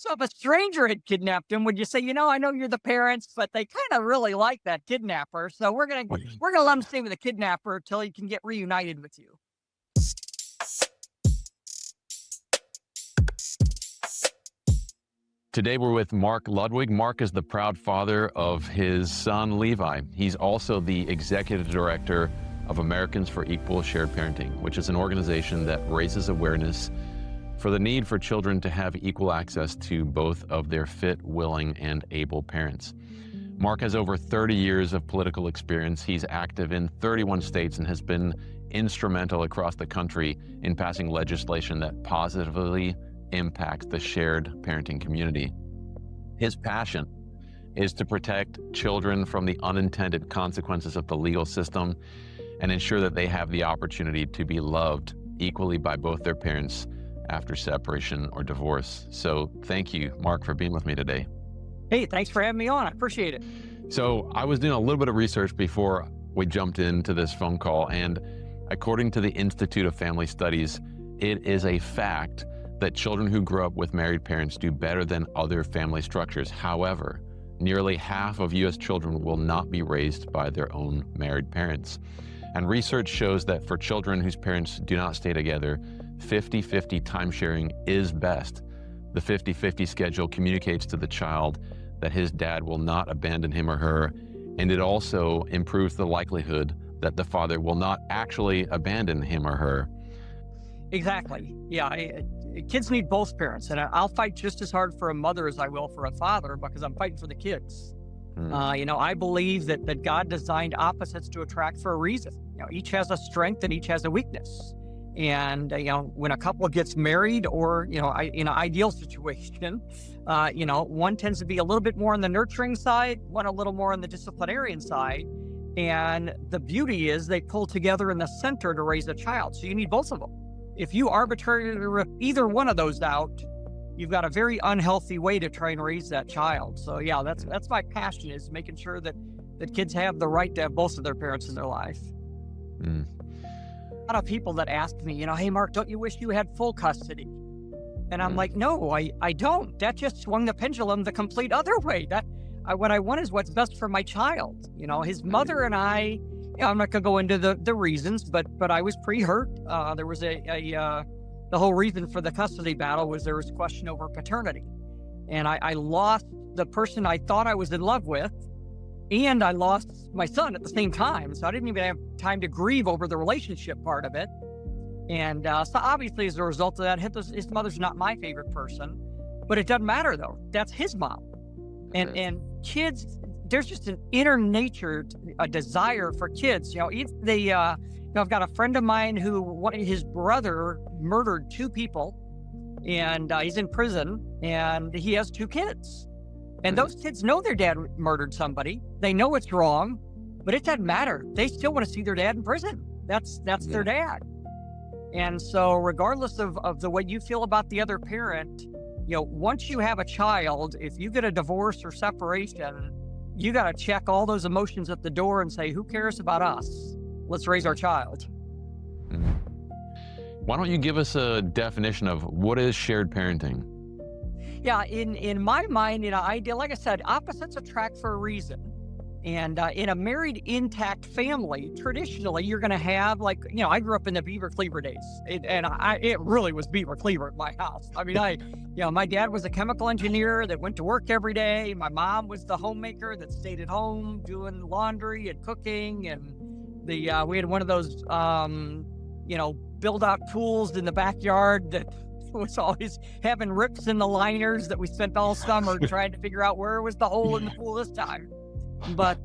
So if a stranger had kidnapped him, would you say, I know you're the parents, but they kind of really like that kidnapper, so we're gonna let him stay with the kidnapper until he can get reunited with you? Today, we're with Mark Ludwig. Mark is the proud father of his son, Levi. He's also the executive director of Americans for Equal Shared Parenting, which is an organization that raises awareness for the need for children to have equal access to both of their fit, willing, and able parents. Mark has over 30 years of political experience. He's active in 31 states and has been instrumental across the country in passing legislation that positively impacts the shared parenting community. His passion is to protect children from the unintended consequences of the legal system and ensure that they have the opportunity to be loved equally by both their parents after separation or divorce. So thank you, Mark, for being with me today. Hey, thanks for having me on. I appreciate it. So I was doing a little bit of research before we jumped into this phone call, and according to the Institute of Family Studies, it is a fact that children who grow up with married parents do better than other family structures. However, nearly half of U.S. children will not be raised by their own married parents. And research shows that for children whose parents do not stay together, 50-50 time sharing is best. The 50-50 schedule communicates to the child that his dad will not abandon him or her, and it also improves the likelihood that the father will not actually abandon him or her. Exactly. Yeah, kids need both parents, and I'll fight just as hard for a mother as I will for a father because I'm fighting for the kids. I believe that God designed opposites to attract for a reason. Each has a strength and each has a weakness. And, when a couple gets married or, in an ideal situation, one tends to be a little bit more on the nurturing side, one a little more on the disciplinarian side. And the beauty is they pull together in the center to raise a child. So you need both of them. If you arbitrarily rip either one of those out, you've got a very unhealthy way to try and raise that child. So yeah, that's my passion, is making sure that kids have the right to have both of their parents in their life. Mm. A lot of people that ask me, hey, Mark, don't you wish you had full custody? And I'm like, no, I don't. That just swung the pendulum the complete other way. What I want is what's best for my child. His mother and I, I'm not going to go into the reasons, but I was pretty hurt. There was the whole reason for the custody battle was there was a question over paternity. And I lost the person I thought I was in love with, and I lost my son at the same time. So I didn't even have time to grieve over the relationship part of it. And so obviously as a result of that, his mother's not my favorite person, but it doesn't matter though. That's his mom. And kids, there's just an inner nature, a desire for kids. I've got a friend of mine who his brother murdered 2 people, and he's in prison, and he has 2 kids. And those kids know their dad murdered somebody. They know it's wrong, but it doesn't matter. They still want to see their dad in prison. That's their dad. And so regardless of the way you feel about the other parent, once you have a child, if you get a divorce or separation, you got to check all those emotions at the door and say, who cares about us? Let's raise our child. Mm. Why don't you give us a definition of what is shared parenting? Yeah, in my mind, like I said, opposites attract for a reason. And in a married, intact family, traditionally, you're going to have I grew up in the Beaver Cleaver days, it really was Beaver Cleaver at my house. I mean, my dad was a chemical engineer that went to work every day. My mom was the homemaker that stayed at home doing laundry and cooking. And we had one of those, build out pools in the backyard that was always having rips in the liners that we spent all summer trying to figure out where was the hole in the pool this time. But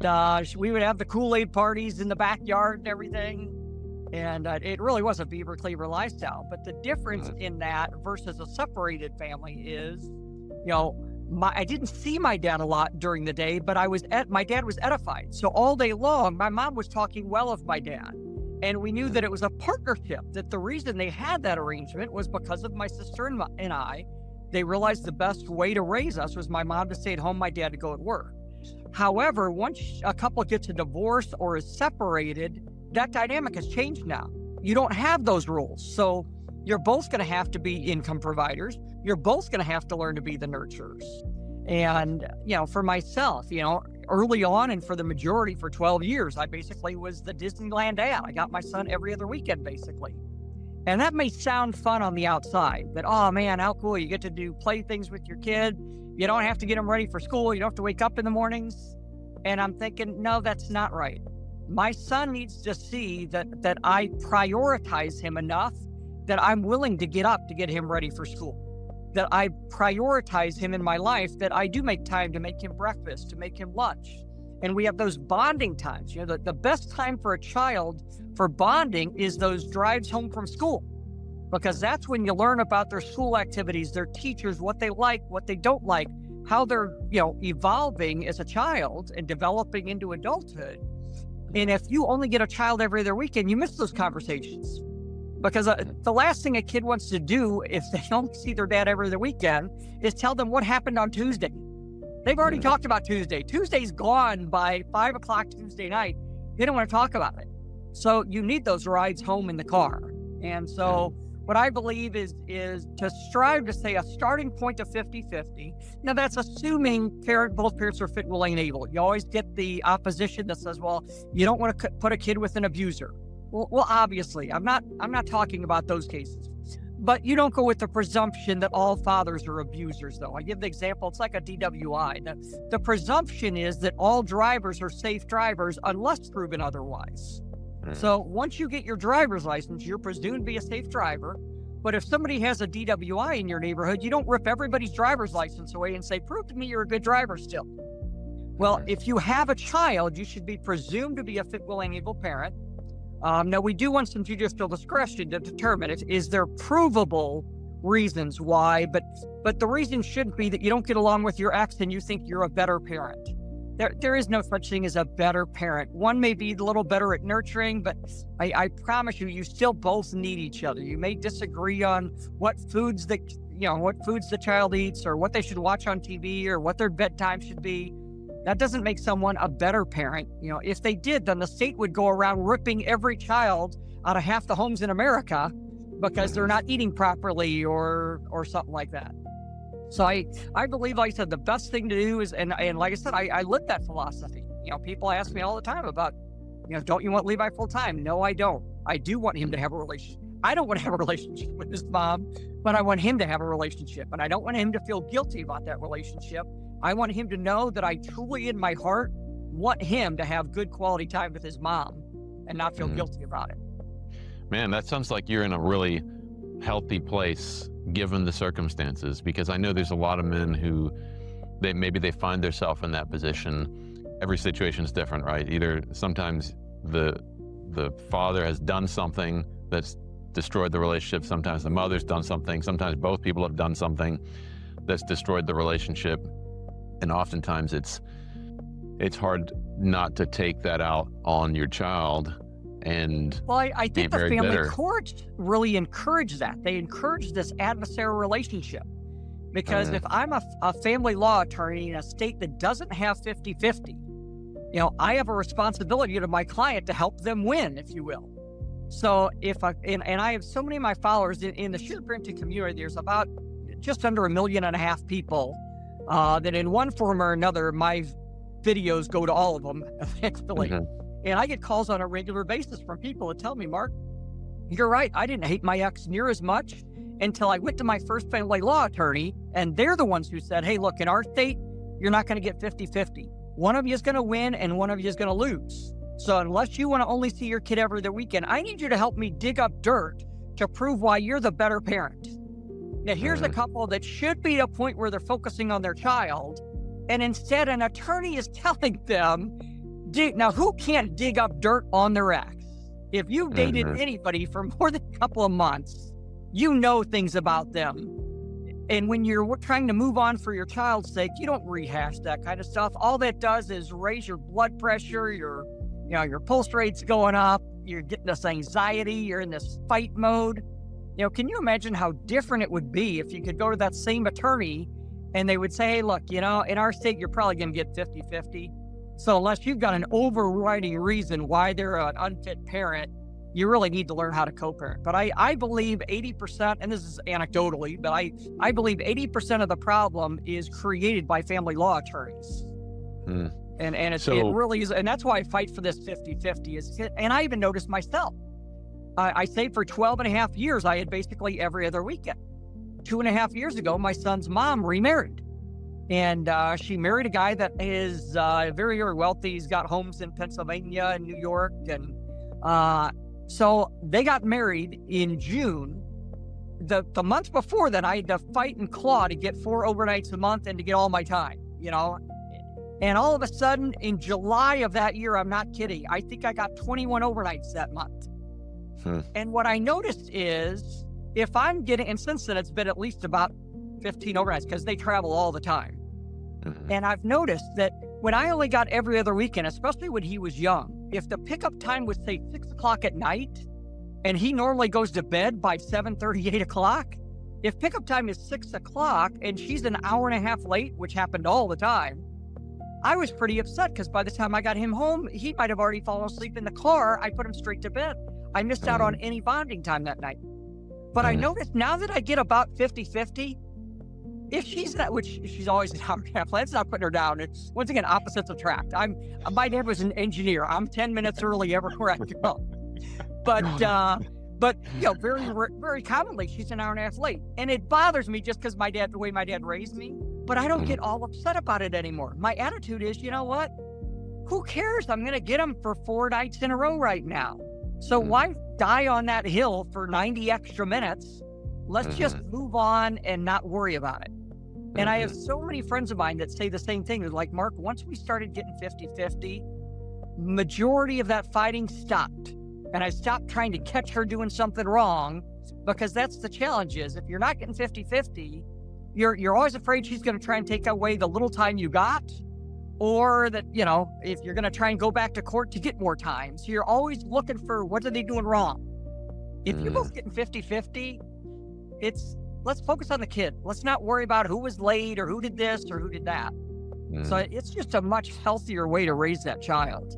we would have the Kool-Aid parties in the backyard and everything. And it really was a Beaver Cleaver lifestyle. But the difference in that versus a separated family is, I didn't see my dad a lot during the day, but my dad was edified. So all day long, my mom was talking well of my dad. And we knew that it was a partnership, that the reason they had that arrangement was because of my sister and I. They realized the best way to raise us was my mom to stay at home, my dad to go at work. However, once a couple gets a divorce or is separated, that dynamic has changed now. You don't have those rules. So, You're both going to have to be income providers. You're both going to have to learn to be the nurturers. And, for myself, early on and for the majority for 12 years, I basically was the Disneyland dad. I got my son every other weekend, basically. And that may sound fun on the outside, that, oh man, how cool. You get to do play things with your kid. You don't have to get them ready for school. You don't have to wake up in the mornings. And I'm thinking, no, that's not right. My son needs to see that I prioritize him enough that I'm willing to get up to get him ready for school. That I prioritize him in my life, that I do make time to make him breakfast, to make him lunch. And we have those bonding times. The best time for a child for bonding is those drives home from school, because that's when you learn about their school activities, their teachers, what they like, what they don't like, how they're, evolving as a child and developing into adulthood. And if you only get a child every other weekend, you miss those conversations. Because the last thing a kid wants to do if they don't see their dad every other weekend is tell them what happened on Tuesday. They've already talked about Tuesday. Tuesday's gone by 5 o'clock Tuesday night. They don't want to talk about it. So you need those rides home in the car. And so what I believe is to strive to say a starting point of 50-50. Now that's assuming both parents are fit, willing, and able. You always get the opposition that says, well, you don't want to put a kid with an abuser. Well, obviously, I'm not talking about those cases, but you don't go with the presumption that all fathers are abusers, though. I give the example, it's like a DWI. The presumption is that all drivers are safe drivers unless proven otherwise. So once you get your driver's license, you're presumed to be a safe driver. But if somebody has a DWI in your neighborhood, you don't rip everybody's driver's license away and say, prove to me you're a good driver still. Well, if you have a child, you should be presumed to be a fit, willing, able parent. Now, we do want some judicial discretion to determine is there provable reasons why, but the reason shouldn't be that you don't get along with your ex and you think you're a better parent. There is no such thing as a better parent. One may be a little better at nurturing, but I promise you still both need each other. You may disagree on what foods the child eats or what they should watch on TV or what their bedtime should be. That doesn't make someone a better parent. If they did, then the state would go around ripping every child out of half the homes in America because they're not eating properly or something like that. So I believe, like I said, the best thing to do is, and like I said, I live that philosophy. People ask me all the time about, don't you want Levi full time? No, I don't. I do want him to have a relationship. I don't want to have a relationship with his mom, but I want him to have a relationship. And I don't want him to feel guilty about that relationship. I want him to know that I truly, in my heart, want him to have good quality time with his mom and not feel guilty about it. Man, that sounds like you're in a really healthy place given the circumstances, because I know there's a lot of men who they find themselves in that position. Every situation is different, right? Either sometimes the father has done something that's destroyed the relationship. Sometimes the mother's done something. Sometimes both people have done something that's destroyed the relationship. And oftentimes it's hard not to take that out on your child. And well, I think the family bitter. courts really encourage that. They encourage this adversarial relationship. Because if I'm a family law attorney in a state that doesn't have 50-50, I have a responsibility to my client to help them win, if you will. So and I have so many of my followers in the shared parenting community, there's about just under 1.5 million people that in one form or another, my videos go to all of them, eventually. And I get calls on a regular basis from people that tell me, Mark, you're right. I didn't hate my ex near as much until I went to my first family law attorney, and they're the ones who said, hey, look, in our state, you're not going to get 50-50. One of you is going to win and one of you is going to lose. So unless you want to only see your kid every other weekend, I need you to help me dig up dirt to prove why you're the better parent. Now, here's a couple that should be at a point where they're focusing on their child, and instead an attorney is telling them, now who can't dig up dirt on their ex? If you've dated anybody for more than a couple of months, you know things about them. And when you're trying to move on for your child's sake, you don't rehash that kind of stuff. All that does is raise your blood pressure, your pulse rate's going up, you're getting this anxiety, you're in this fight mode. Can you imagine how different it would be if you could go to that same attorney and they would say, hey, look, in our state, you're probably going to get 50-50. So unless you've got an overriding reason why they're an unfit parent, you really need to learn how to co-parent. But I believe 80%, and this is anecdotally, but I believe 80% of the problem is created by family law attorneys. Mm. And it really is, and that's why I fight for this 50-50. And I even noticed myself. I say for 12 and a half years, I had basically every other weekend. 2.5 years ago, my son's mom remarried. And she married a guy that is very, very wealthy. He's got homes in Pennsylvania and New York. And so they got married in June. The month before that, I had to fight and claw to get 4 overnights a month and to get all my time, And all of a sudden, in July of that year, I'm not kidding, I think I got 21 overnights that month. And what I noticed is, if I'm getting, and since then it's been at least about 15 overnights because they travel all the time. And I've noticed that when I only got every other weekend, especially when he was young, if the pickup time was, say, 6 o'clock at night, and he normally goes to bed by 7:30, 8 o'clock, if pickup time is 6 o'clock and she's an hour and a half late, which happened all the time, I was pretty upset because by the time I got him home, he might have already fallen asleep in the car. I put him straight to bed. I missed out on any bonding time that night. But I noticed now that I get about 50-50, if she's not, which she's always an hour and a half, let's not put her down. It's, once again, opposites attract. My dad was an engineer. I'm 10 minutes early everywhere I go. But very, very commonly, she's an hour and a half late. And it bothers me just because the way my dad raised me. But I don't get all upset about it anymore. My attitude is, you know what? Who cares? I'm going to get him for 4 nights in a row right now. So why die on that hill for 90 extra minutes? Let's just move on and not worry about it. And I have so many friends of mine that say the same thing. They're like, Mark, once we started getting 50-50, majority of that fighting stopped. And I stopped trying to catch her doing something wrong, because that's the challenge is, if you're not getting 50-50, you're always afraid she's going to try and take away the little time you got, or that, if you're going to try and go back to court to get more time. So you're always looking for, what are they doing wrong? If you're both getting 50-50, let's focus on the kid. Let's not worry about who was late or who did this or who did that. So it's just a much healthier way to raise that child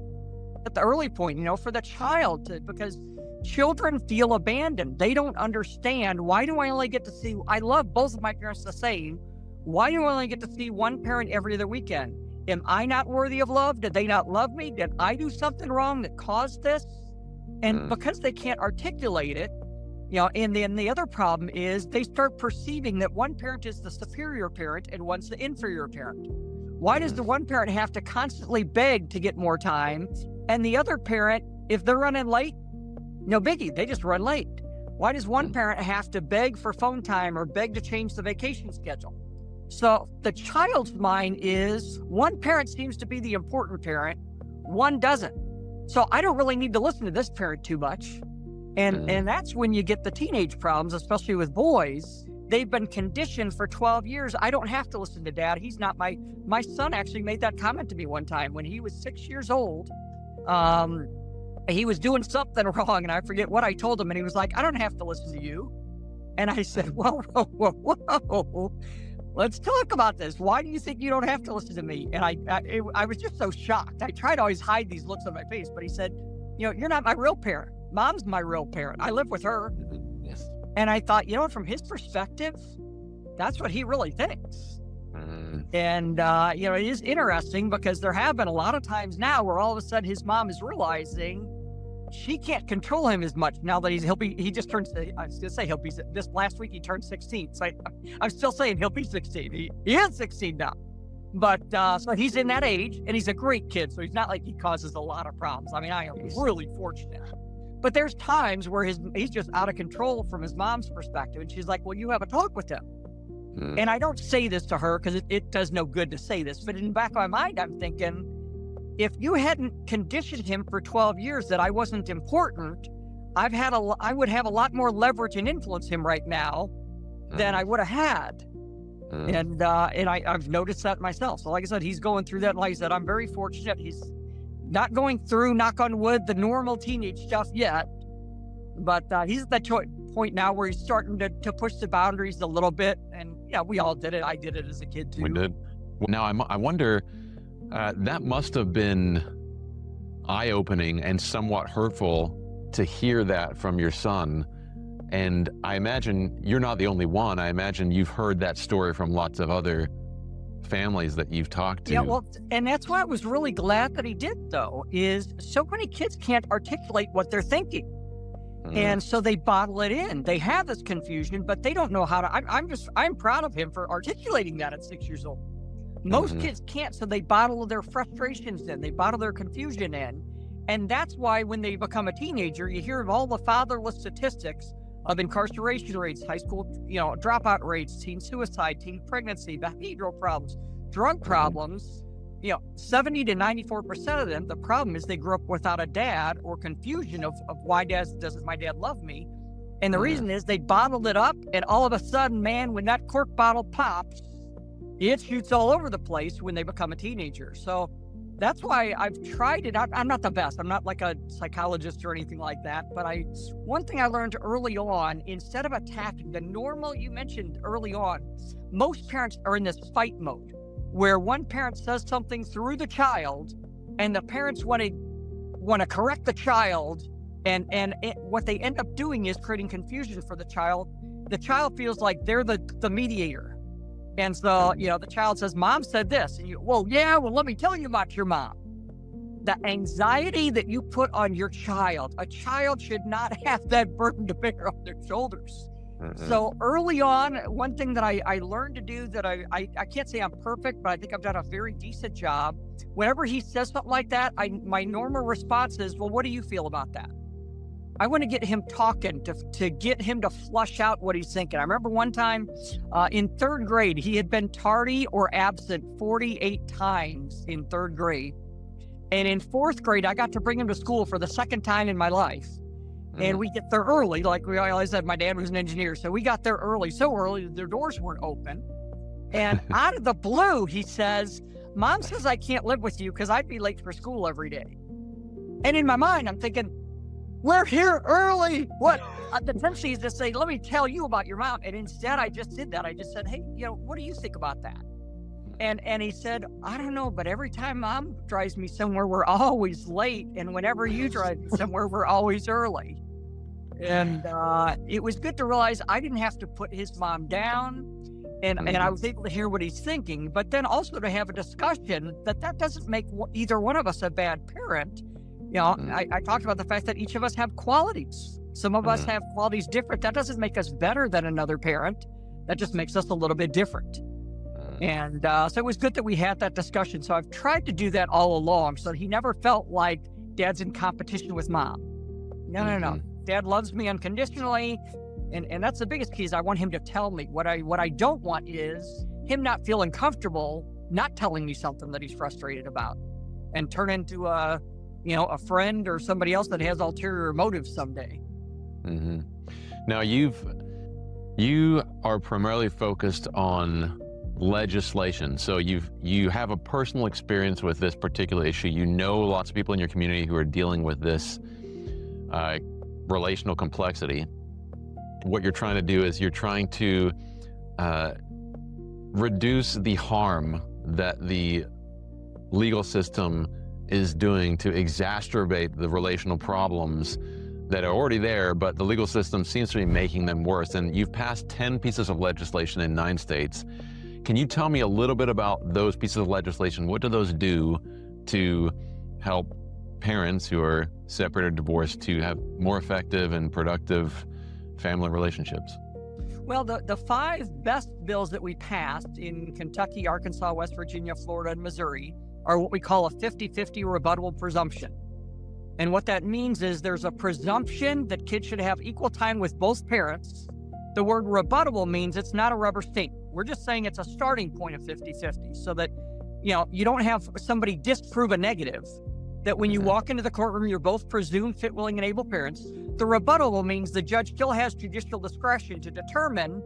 at the early point, for the child because children feel abandoned. They don't understand, why do I only get to see, I love both of my parents the same. Why do I only get to see one parent every other weekend? Am I not worthy of love? Did they not love me? Did I do something wrong that caused this? And because they can't articulate it, and then the other problem is they start perceiving that one parent is the superior parent and one's the inferior parent. Why does the one parent have to constantly beg to get more time? And the other parent, if they're running late, no biggie, they just run late. Why does one parent have to beg for phone time or beg to change the vacation schedule? So the child's mind is, one parent seems to be the important parent, one doesn't. So I don't really need to listen to this parent too much. And that's when you get the teenage problems, especially with boys. They've been conditioned for 12 years. I don't have to listen to dad. He's not my son actually made that comment to me one time when he was 6 years old. He was doing something wrong and I forget what I told him. And he was like, I don't have to listen to you. And I said, whoa. Let's talk about this. Why do you think you don't have to listen to me? And I was just so shocked. I tried to always hide these looks on my face, but he said, you're not my real parent. Mom's my real parent. I live with her. Yes. And I thought, from his perspective, that's what he really thinks. And, it is interesting because there have been a lot of times now where all of a sudden his mom is realizing she can't control him as much now that he just turned, I was going to say this last week he turned 16. So I'm still saying he'll be 16. He is 16 now. But, so he's in that age and he's a great kid. So he's not like he causes a lot of problems. I mean, I am really fortunate. But there's times where he's just out of control from his mom's perspective. And she's like, well, you have a talk with him. And I don't say this to her because it does no good to say this. But in the back of my mind, I'm thinking, if you hadn't conditioned him for 12 years that I wasn't important, I would have a lot more leverage and influence him right now than I would have had. And I've noticed that myself. So like I said, he's going through that. And like I said, I'm very fortunate. He's not going through, knock on wood, the normal teenage stuff yet. But he's at that point now where he's starting to push the boundaries a little bit. And we all did it. I did it as a kid too. We did. Now I wonder, that must have been eye-opening and somewhat hurtful to hear that from your son. And I imagine you're not the only one. I imagine you've heard that story from lots of other families that you've talked to. Yeah, well, and that's why I was really glad that he did, though, is so many kids can't articulate what they're thinking. And so they bottle it in. They have this confusion, but they don't know how to. I'm proud of him for articulating that at 6 years old. Most kids can't, so they bottle their frustrations in. They bottle their confusion in. And that's why when they become a teenager, you hear of all the fatherless statistics of incarceration rates, high school, dropout rates, teen suicide, teen pregnancy, behavioral problems, drug problems. 70 to 94% of them, the problem is they grew up without a dad, or confusion of why doesn't my dad love me? And the reason is they bottled it up, and all of a sudden, man, when that cork bottle pops, it shoots all over the place when they become a teenager. So that's why I've tried it. I'm not the best. I'm not like a psychologist or anything like that. But one thing I learned early on, instead of attacking the normal, you mentioned early on, most parents are in this fight mode, where one parent says something through the child, and the parents want to correct the child, and what they end up doing is creating confusion for the child. The child feels like they're the mediator, and so the child says, "Mom said this," and let me tell you about your mom. The anxiety that you put on your child, a child should not have that burden to bear on their shoulders. So early on, one thing that I learned to do that I can't say I'm perfect, but I think I've done a very decent job. Whenever he says something like that, my normal response is, well, what do you feel about that? I want to get him talking, to get him to flush out what he's thinking. I remember one time in third grade, he had been tardy or absent 48 times in third grade. And in fourth grade, I got to bring him to school for the second time in my life. And we get there early, like we always said, my dad was an engineer. So we got there early, so early, their doors weren't open. And out of the blue, he says, "Mom says I can't live with you because I'd be late for school every day." And in my mind, I'm thinking, we're here early. What? The tendency is to say, let me tell you about your mom. And instead, I just did that. I just said, hey, what do you think about that? And he said, I don't know, but every time Mom drives me somewhere, we're always late. And whenever you drive me somewhere, we're always early. And it was good to realize I didn't have to put his mom down. And I was able to hear what he's thinking, but then also to have a discussion that doesn't make either one of us a bad parent. I talked about the fact that each of us have qualities. Some of us have qualities different. That doesn't make us better than another parent. That just makes us a little bit different. And so it was good that we had that discussion. So I've tried to do that all along, so he never felt like Dad's in competition with Mom. No. Dad loves me unconditionally. And that's the biggest key, is I want him to tell me. What I don't want is him not feeling comfortable, not telling me something that he's frustrated about, and turn into a friend or somebody else that has ulterior motives someday. Now you are primarily focused on legislation. So you have a personal experience with this particular issue. You know lots of people in your community who are dealing with this relational complexity. What you're trying to do is you're trying to reduce the harm that the legal system is doing to exacerbate the relational problems that are already there, but the legal system seems to be making them worse. And you've passed 10 pieces of legislation in 9 states. Can you tell me a little bit about those pieces of legislation? What do those do to help parents who are separated or divorced to have more effective and productive family relationships? Well, the 5 best bills that we passed in Kentucky, Arkansas, West Virginia, Florida, and Missouri are what we call a 50-50 rebuttable presumption. And what that means is there's a presumption that kids should have equal time with both parents. The word rebuttable means it's not a rubber stamp. We're just saying it's a starting point of 50-50, so that you don't have somebody disprove a negative, that when you walk into the courtroom, you're both presumed fit, willing, and able parents. The rebuttable means the judge still has judicial discretion to determine,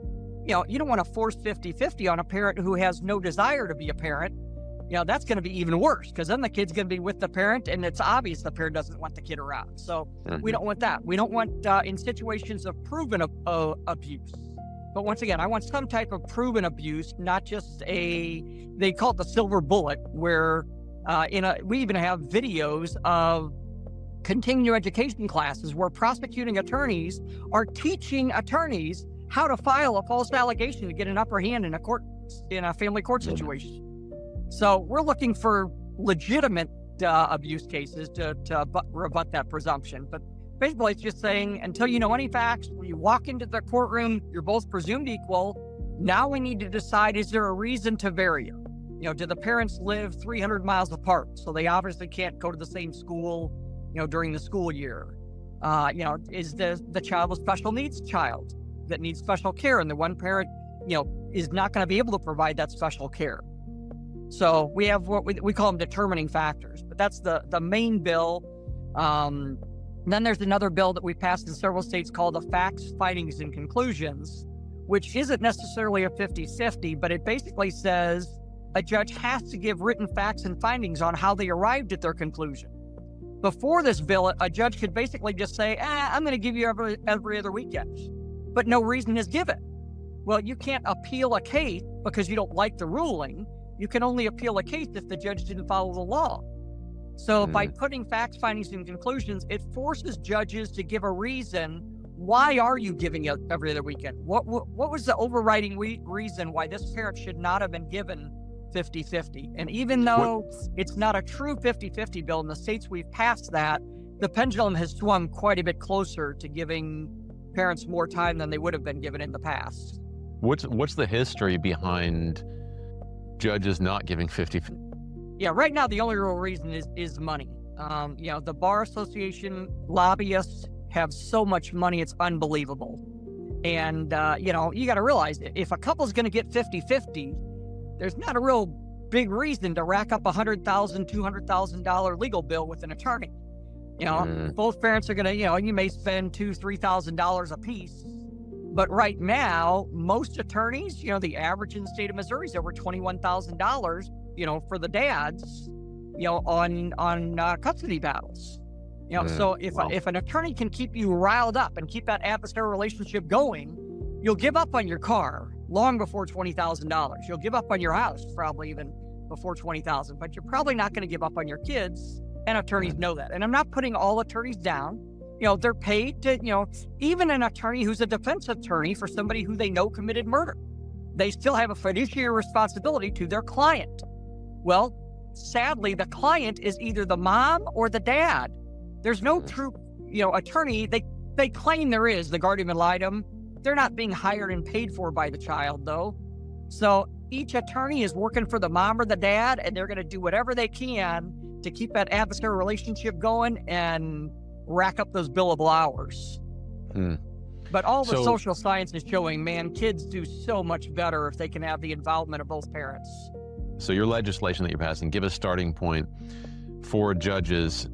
you don't want to force 50-50 on a parent who has no desire to be a parent. That's going to be even worse, because then the kid's going to be with the parent, and it's obvious the parent doesn't want the kid around. So we don't want that. We don't want in situations of proven abuse. But once again, I want some type of proven abuse, not just they call it the silver bullet, where we even have videos of continuing education classes where prosecuting attorneys are teaching attorneys how to file a false allegation to get an upper hand in a family court situation. So we're looking for legitimate abuse cases to rebut that presumption. But basically, it's just saying, until you know any facts, when you walk into the courtroom, you're both presumed equal. Now we need to decide, is there a reason to vary it? Do the parents live 300 miles apart? So they obviously can't go to the same school, during the school year. Is the child a special needs child that needs special care? And the one parent, is not going to be able to provide that special care. So we have what we call them determining factors, but that's the main bill. Then there's another bill that we passed in several states called the Facts, Findings, and Conclusions, which isn't necessarily a 50-50, but it basically says a judge has to give written facts and findings on how they arrived at their conclusion. Before this bill, a judge could basically just say, I'm going to give you every other weekend, but no reason is given. Well, you can't appeal a case because you don't like the ruling. You can only appeal a case if the judge didn't follow the law. So by putting facts, findings, and conclusions, it forces judges to give a reason. Why are you giving it every other weekend? What was the overriding reason why this parent should not have been given 50-50? And even though it's not a true 50-50 bill in the states we've passed that, the pendulum has swung quite a bit closer to giving parents more time than they would have been given in the past. What's the history behind judges not giving 50-50? Yeah, right now the only real reason is money. The Bar Association lobbyists have so much money, it's unbelievable. And, you got to realize, if a couple's going to get 50-50, there's not a real big reason to rack up $100,000, $200,000 legal bill with an attorney. Both parents are going to, you may spend $2,000, $3,000 a piece. But right now, most attorneys, the average in the state of Missouri is over $21,000, for the dads, on custody battles. So if an attorney can keep you riled up and keep that adversarial relationship going, you'll give up on your car long before $20,000. You'll give up on your house probably even before $20,000, but you're probably not going to give up on your kids, and attorneys know that. And I'm not putting all attorneys down. They're paid to, even an attorney who's a defense attorney for somebody who they know committed murder, they still have a fiduciary responsibility to their client. Well, sadly, the client is either the mom or the dad. There's no true, attorney. They claim there is, the guardian ad litem. They're not being hired and paid for by the child, though. So each attorney is working for the mom or the dad, and they're going to do whatever they can to keep that adversarial relationship going and rack up those billable hours. But all the social science is showing, kids do so much better if they can have the involvement of both parents. So your legislation that you're passing, give a starting point for judges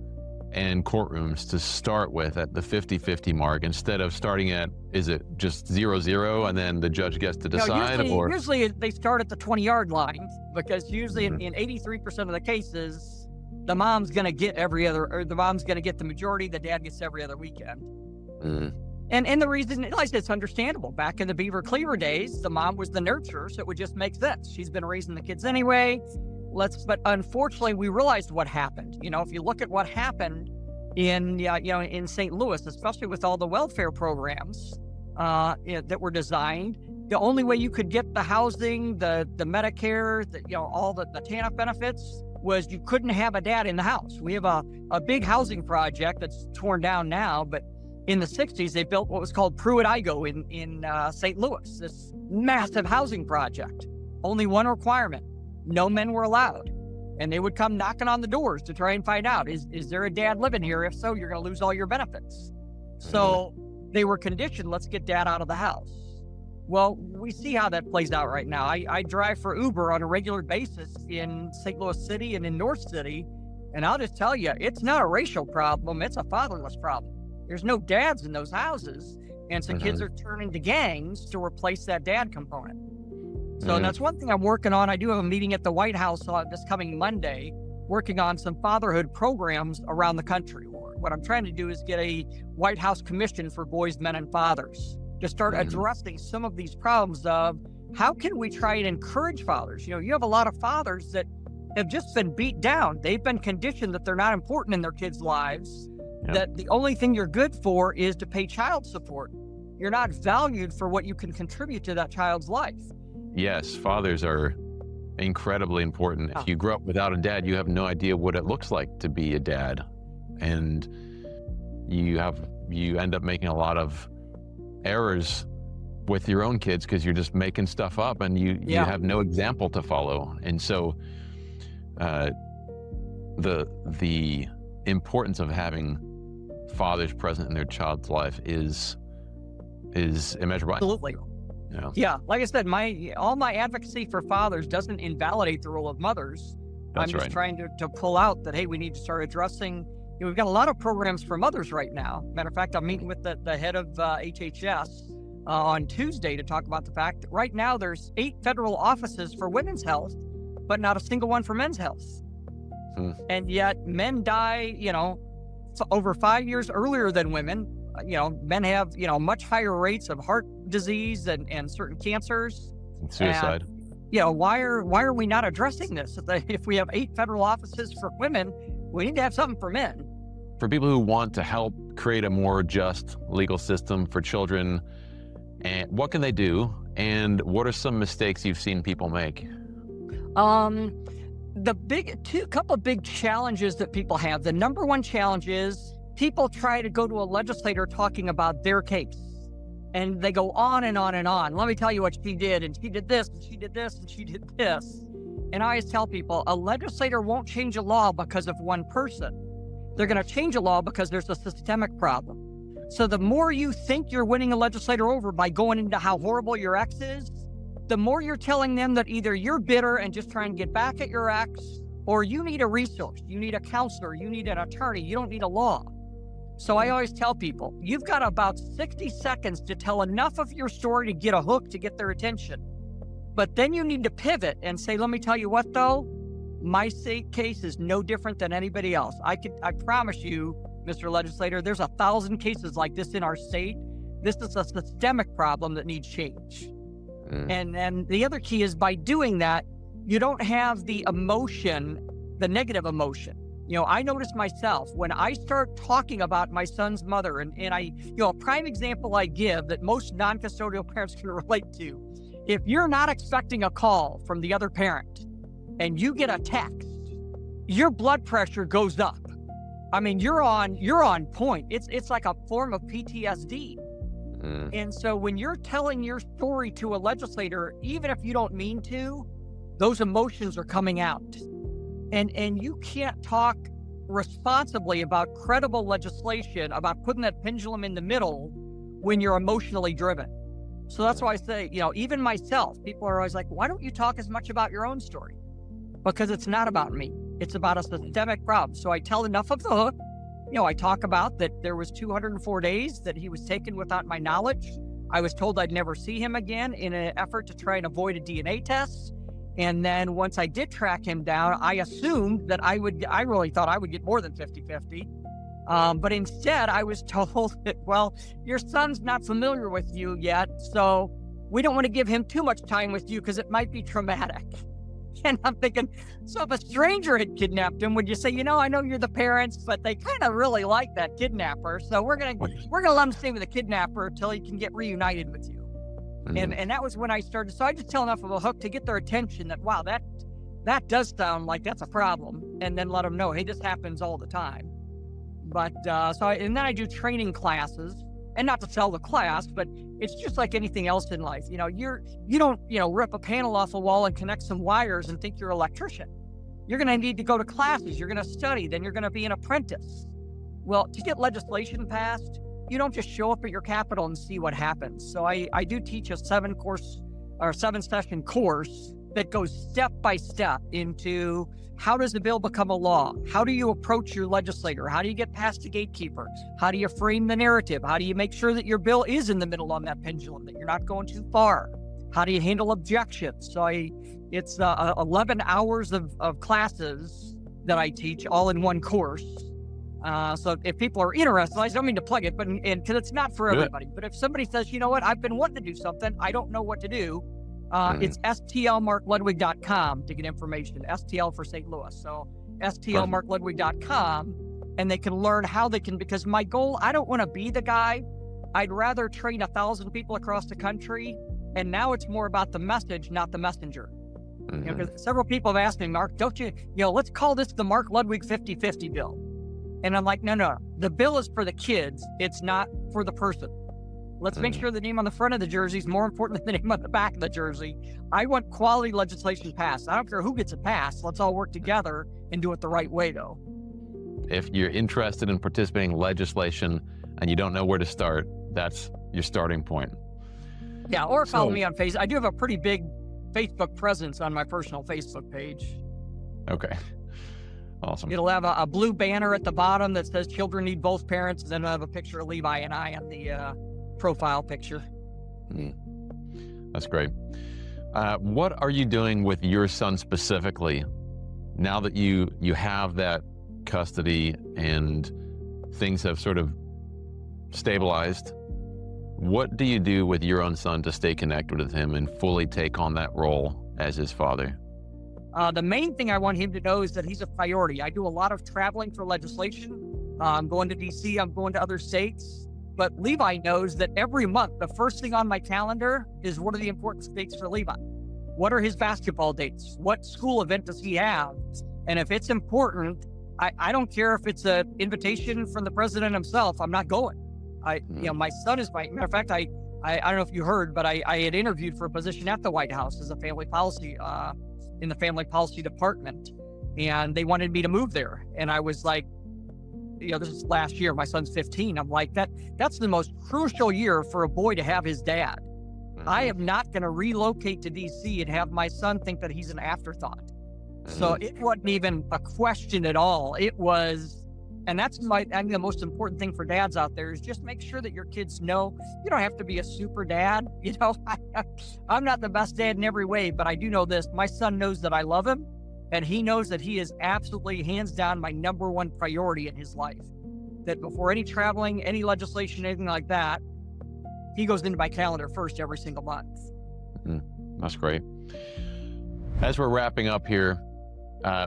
and courtrooms to start with at the 50-50 mark, instead of starting at, is it just 0-0 and then the judge gets to decide? Usually they start at the 20-yard line, because usually in 83% of the cases, the mom's going to get the majority, the dad gets every other weekend. And the reason, like I said, it's understandable. Back in the Beaver Cleaver days, the mom was the nurturer, so it would just make sense. She's been raising the kids anyway. But unfortunately, we realized what happened. If you look at what happened in St. Louis, especially with all the welfare programs that were designed, the only way you could get the housing, the Medicare, all the TANF benefits, was you couldn't have a dad in the house. We have a big housing project that's torn down now, but in the 60s, they built what was called Pruitt-Igoe in St. Louis, this massive housing project. Only one requirement: no men were allowed. And they would come knocking on the doors to try and find out, is there a dad living here? If so, you're going to lose all your benefits. So they were conditioned, let's get dad out of the house. Well, we see how that plays out right now. I drive for Uber on a regular basis in St. Louis City and in North City, and I'll just tell you, it's not a racial problem, it's a fatherless problem. There's no dads in those houses, and so kids are turning to gangs to replace that dad component. So that's one thing I'm working on. I do have a meeting at the White House this coming Monday, working on some fatherhood programs around the country. What I'm trying to do is get a White House commission for boys, men, and fathers to start addressing some of these problems of how can we try and encourage fathers. You have a lot of fathers that have just been beat down. They've been conditioned that they're not important in their kids' lives. that the only thing you're good for is to pay child support. You're not valued for what you can contribute to that child's life. Yes, fathers are incredibly important. If you grow up without a dad, you have no idea what it looks like to be a dad. And you end up making a lot of errors with your own kids because you're just making stuff up and you have no example to follow. And so the importance of having fathers present in their child's life is immeasurable. Absolutely. Yeah, like I said, all my advocacy for fathers doesn't invalidate the role of mothers. That's I'm just trying to pull out that, hey, we need to start addressing, we've got a lot of programs for mothers right now. Matter of fact, I'm meeting with the head of HHS on Tuesday to talk about the fact that right now there's 8 federal offices for women's health, but not a single one for men's health. And yet men die, over 5 years earlier than women. Men have, much higher rates of heart disease and certain cancers. Suicide. And, why are we not addressing this? If we have 8 federal offices for women, we need to have something for men. For people who want to help create a more just legal system for children, and what can they do? And what are some mistakes you've seen people make? Couple of big challenges that people have. The number one challenge is people try to go to a legislator talking about their case, and they go on and on and on. Let me tell you what she did, and she did this, and she did this, and she did this. And I always tell people, a legislator won't change a law because of one person. They're going to change a law because there's a systemic problem. So the more you think you're winning a legislator over by going into how horrible your ex is, the more you're telling them that either you're bitter and just trying to get back at your ex, or you need a resource, you need a counselor, you need an attorney, you don't need a law. So I always tell people, you've got about 60 seconds to tell enough of your story to get a hook to get their attention. But then you need to pivot and say, let me tell you what though, my state case is no different than anybody else. I promise you, Mr. Legislator, there's 1,000 cases like this in our state. This is a systemic problem that needs change. And the other key is by doing that, you don't have the emotion, the negative emotion. I notice myself when I start talking about my son's mother, and I, a prime example I give that most non-custodial parents can relate to. If you're not expecting a call from the other parent and you get a text, your blood pressure goes up. I mean, you're on point. It's like a form of PTSD. And so when you're telling your story to a legislator, even if you don't mean to, those emotions are coming out. And you can't talk responsibly about credible legislation, about putting that pendulum in the middle when you're emotionally driven. So that's why I say, even myself, people are always like, why don't you talk as much about your own story? Because it's not about me. It's about a systemic problem. So I tell enough of the hook. I talk about that there was 204 days that he was taken without my knowledge. I was told I'd never see him again in an effort to try and avoid a DNA test. And then once I did track him down, I assumed that I really thought I would get more than 50-50. But instead I was told that, well, your son's not familiar with you yet, so we don't want to give him too much time with you because it might be traumatic. And I'm thinking, so if a stranger had kidnapped him, would you say, I know you're the parents, but they kind of really like that kidnapper, so we're gonna let him stay with the kidnapper until he can get reunited with you. And that was when I started. So I just tell enough of a hook to get their attention that, wow, that does sound like that's a problem, and then let them know, hey, this happens all the time. But and then I do training classes, and not to sell the class, but it's just like anything else in life. You don't rip a panel off a wall and connect some wires and think you're an electrician. You're going to need to go to classes. You're going to study. Then you're going to be an apprentice. Well, to get legislation passed, you don't just show up at your Capitol and see what happens. So I do teach a 7-session course that goes step by step into how does the bill become a law? How do you approach your legislator? How do you get past the gatekeeper? How do you frame the narrative? How do you make sure that your bill is in the middle on that pendulum, that you're not going too far? How do you handle objections? So it's 11 hours of classes that I teach all in one course. So if people are interested, I don't mean to plug it, but because it's not for everybody. But if somebody says, you know what, I've been wanting to do something, I don't know what to do, it's stlmarkludwig.com to get information. STL for St. Louis. So stlmarkludwig.com. and they can learn how they can, because my goal, I don't want to be the guy. I'd rather train 1,000 people across the country. And now it's more about the message, not the messenger. Because several people have asked me, Mark, don't you, let's call this the Mark Ludwig 50-50 bill. And I'm like, no. The bill is for the kids. It's not for the person. Let's make sure the name on the front of the jersey is more important than the name on the back of the jersey. I want quality legislation passed. I don't care who gets it passed. Let's all work together and do it the right way, though. If you're interested in participating in legislation and you don't know where to start, that's your starting point. Yeah, or follow me on Facebook. I do have a pretty big Facebook presence on my personal Facebook page. Okay. Awesome. It'll have a blue banner at the bottom that says children need both parents, and then I'll have a picture of Levi and I on the profile picture. That's great. What are you doing with your son specifically now that you have that custody and things have sort of stabilized? What do you do with your own son to stay connected with him and fully take on that role as his father? The main thing I want him to know is that he's a priority. I do a lot of traveling for legislation. I'm going to DC, I'm going to other states. But Levi knows that every month, the first thing on my calendar is what are the important dates for Levi? What are his basketball dates? What school event does he have? And if it's important, I don't care if it's an invitation from the president himself, I'm not going. My son is matter of fact, I don't know if you heard, but I had interviewed for a position at the White House as a family policy, in the family policy department. And they wanted me to move there. And I was like, this is last year, my son's 15. I'm like, that's the most crucial year for a boy to have his dad. I am not going to relocate to DC and have my son think that he's an afterthought. So it wasn't even a question at all. It was, and that's the most important thing for dads out there is just make sure that your kids know you don't have to be a super dad. I'm not the best dad in every way, but I do know this. My son knows that I love him, and he knows that he is absolutely hands down my number one priority in his life. That before any traveling, any legislation, anything like that, he goes into my calendar first every single month. That's great. As we're wrapping up here,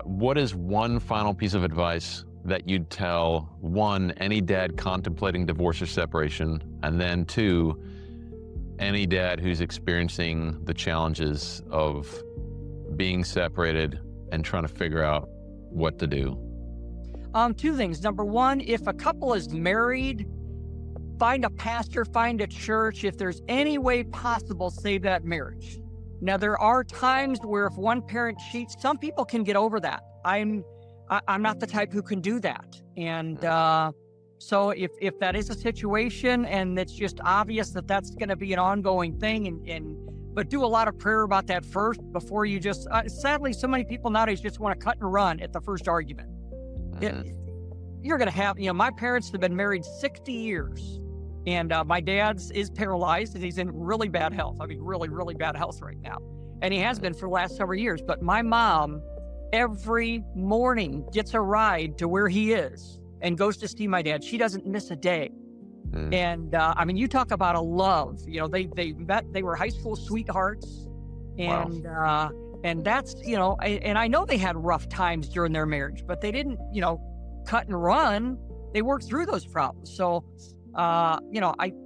what is one final piece of advice that you'd tell, one, any dad contemplating divorce or separation, and then two, any dad who's experiencing the challenges of being separated and trying to figure out what to do? Two things. Number one, if a couple is married, find a pastor, find a church. If there's any way possible, save that marriage. Now, there are times where if one parent cheats, some people can get over that. I'm not the type who can do that. And so if that is a situation and it's just obvious that that's going to be an ongoing thing, but do a lot of prayer about that first before you just, sadly, so many people nowadays just want to cut and run at the first argument. You're going to have, my parents have been married 60 years. And my dad's is paralyzed and he's in really bad health. I mean, really, really bad health right now. And he has been for the last several years. But my mom, every morning, gets a ride to where he is and goes to see my dad. She doesn't miss a day. And you talk about a love. They met, they were high school sweethearts. And wow. And that's, and I know they had rough times during their marriage, but they didn't, cut and run. They worked through those problems. So, I'm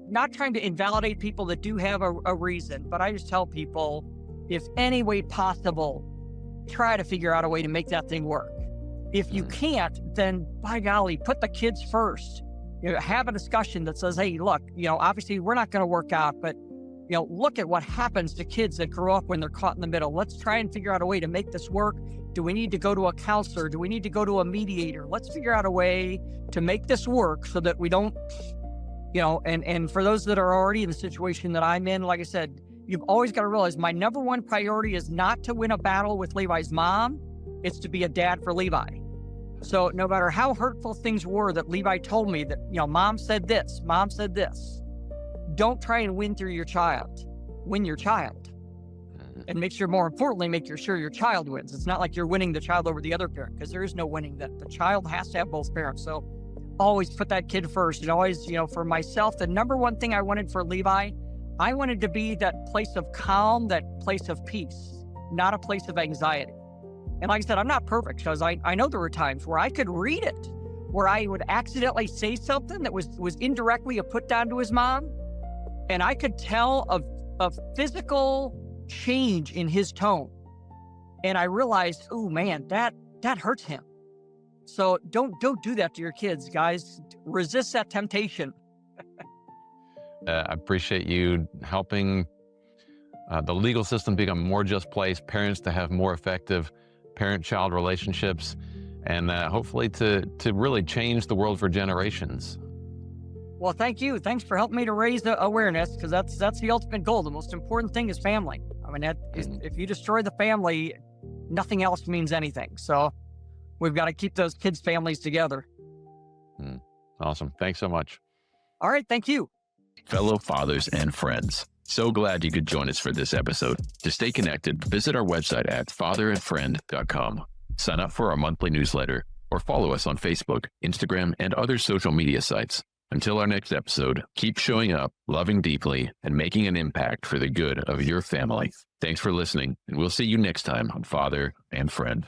not trying to invalidate people that do have a reason, but I just tell people, if any way possible, try to figure out a way to make that thing work. If you can't, then by golly, put the kids first. Have a discussion that says, hey, look, obviously we're not going to work out, but look at what happens to kids that grow up when they're caught in the middle. Let's try and figure out a way to make this work. Do we need to go to a counselor? Do we need to go to a mediator? Let's figure out a way to make this work so that we don't, and for those that are already in the situation that I'm in, like I said, you've always got to realize my number one priority is not to win a battle with Levi's mom. It's to be a dad for Levi. So no matter how hurtful things were that Levi told me that, mom said this, don't try and win through your child. Win your child. And more importantly, make sure your child wins. It's not like you're winning the child over the other parent, because there is no winning that. The child has to have both parents. So always put that kid first. And always, for myself, the number one thing I wanted for Levi, I wanted to be that place of calm, that place of peace, not a place of anxiety. And like I said, I'm not perfect, because I know there were times where I could read it, where I would accidentally say something that was indirectly a put down to his mom, and I could tell a physical change in his tone. And I realized, oh man, that hurts him. So don't do that to your kids, guys. Resist that temptation. I appreciate you helping the legal system become a more just place, parents to have more effective parent-child relationships, and hopefully to really change the world for generations. Well, thank you. Thanks for helping me to raise the awareness, because that's the ultimate goal. The most important thing is family. I mean, if you destroy the family, nothing else means anything. So we've got to keep those kids' families together. Awesome. Thanks so much. All right. Thank you. Fellow fathers and friends, so glad you could join us for this episode. To stay connected, visit our website at fatherandfriend.com. Sign up for our monthly newsletter or follow us on Facebook, Instagram, and other social media sites. Until our next episode, keep showing up, loving deeply, and making an impact for the good of your family. Thanks for listening, and we'll see you next time on Father and Friend.